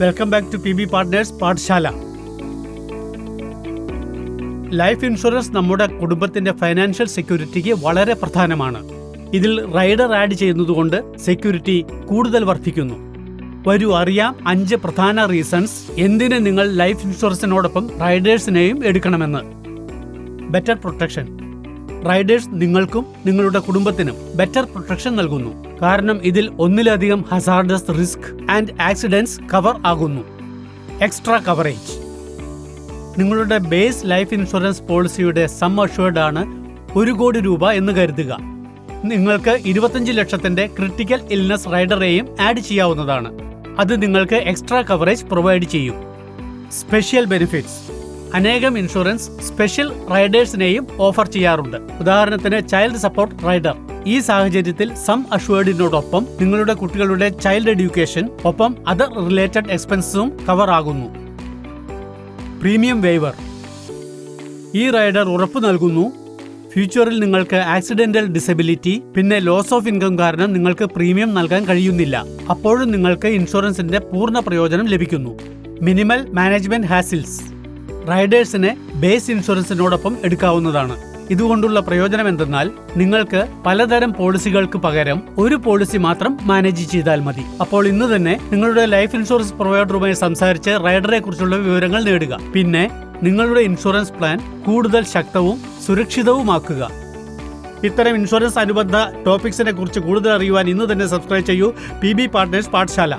Welcome back to PB partners പാഠശാല. Life insurance നമ്മുടെ കുടുംബത്തിന്റെ ഫൈനാൻഷ്യൽ സെക്യൂരിറ്റിക്ക് വളരെ പ്രധാനമാണ്. ഇതിൽ റൈഡർ ആഡ് ചെയ്യുന്നതുകൊണ്ട് സെക്യൂരിറ്റി കൂടുതൽ വർദ്ധിക്കുന്നു. വരൂ അറിയാം 5 പ്രധാന റീസൺസ് എന്തിന് നിങ്ങൾ ലൈഫ് ഇൻഷുറൻസിനോടൊപ്പം റൈഡേഴ്സിനെയും എടുക്കണമെന്ന്. Better protection. റൈഡേഴ്സ് നിങ്ങൾക്കും നിങ്ങളുടെ കുടുംബത്തിനും ബെറ്റർ പ്രൊട്ടക്ഷൻ നൽകുന്നു. കാരണം ഇതിൽ ഒന്നിലധികം hazardous risk and accidents cover ആകുന്നു. Extra coverage. നിങ്ങളുടെ ബേസ് ലൈഫ് ഇൻഷുറൻസ് പോളിസിയുടെ സം അഷ്വേർഡ് ആണ് 1 കോടി രൂപ എന്ന് കരുതുക. നിങ്ങൾക്ക് 25 ലക്ഷത്തിന്റെ ക്രിട്ടിക്കൽ ഇൽനസ് റൈഡറേയും ആഡ് ചെയ്യാവുന്നതാണ്. അത് നിങ്ങൾക്ക് എക്സ്ട്രാ കവറേജ് പ്രൊവൈഡ് ചെയ്യും. Special benefits. അനേകം ഇൻഷുറൻസ് സ്പെഷ്യൽ റൈഡേഴ്സിനെയും ഓഫർ ചെയ്യാറുണ്ട്. ഉദാഹരണത്തിന് ചൈൽഡ് സപ്പോർട്ട് റൈഡർ. ഈ സാഹചര്യത്തിൽ സം അഷ്വേർഡിനോടൊപ്പം നിങ്ങളുടെ കുട്ടികളുടെ ചൈൽഡ് എഡ്യൂക്കേഷൻ ഒപ്പം അതർ റിലേറ്റഡ് എക്സ്പെൻസും കവർ ആകുന്നു. Premium waiver. ഈ റൈഡർ ഉറപ്പു നൽകുന്നു ഫ്യൂച്ചറിൽ നിങ്ങൾക്ക് ആക്സിഡന്റൽ ഡിസബിലിറ്റി പിന്നെ ലോസ് ഓഫ് ഇൻകം കാരണം നിങ്ങൾക്ക് പ്രീമിയം നൽകാൻ കഴിയുന്നില്ല. അപ്പോഴും നിങ്ങൾക്ക് ഇൻഷുറൻസിന്റെ പൂർണ്ണ പ്രയോജനം ലഭിക്കുന്നു. Minimal management hassles. റൈഡേഴ്സിനെ ബേസ് ഇൻഷുറൻസിനോടൊപ്പം എടുക്കാവുന്നതാണ്. ഇതുകൊണ്ടുള്ള പ്രയോജനം എന്തെന്നാൽ നിങ്ങൾക്ക് പലതരം പോളിസികൾക്ക് പകരം ഒരു പോളിസി മാത്രം മാനേജ് ചെയ്താൽ മതി. അപ്പോൾ ഇന്ന് തന്നെ നിങ്ങളുടെ ലൈഫ് ഇൻഷുറൻസ് പ്രൊവൈഡറുമായി സംസാരിച്ച് റൈഡറെ കുറിച്ചുള്ള വിവരങ്ങൾ നേടുക. പിന്നെ നിങ്ങളുടെ ഇൻഷുറൻസ് പ്ലാൻ കൂടുതൽ ശക്തവും സുരക്ഷിതവുമാക്കുക. ഇത്തരം ഇൻഷുറൻസ് അനുബന്ധ ടോപ്പിക്സിനെ കുറിച്ച് കൂടുതൽ അറിയുവാൻ ഇന്ന് തന്നെ സബ്സ്ക്രൈബ് ചെയ്യൂ PB പാർട്ട്നേഴ്സ് പാഠശാല.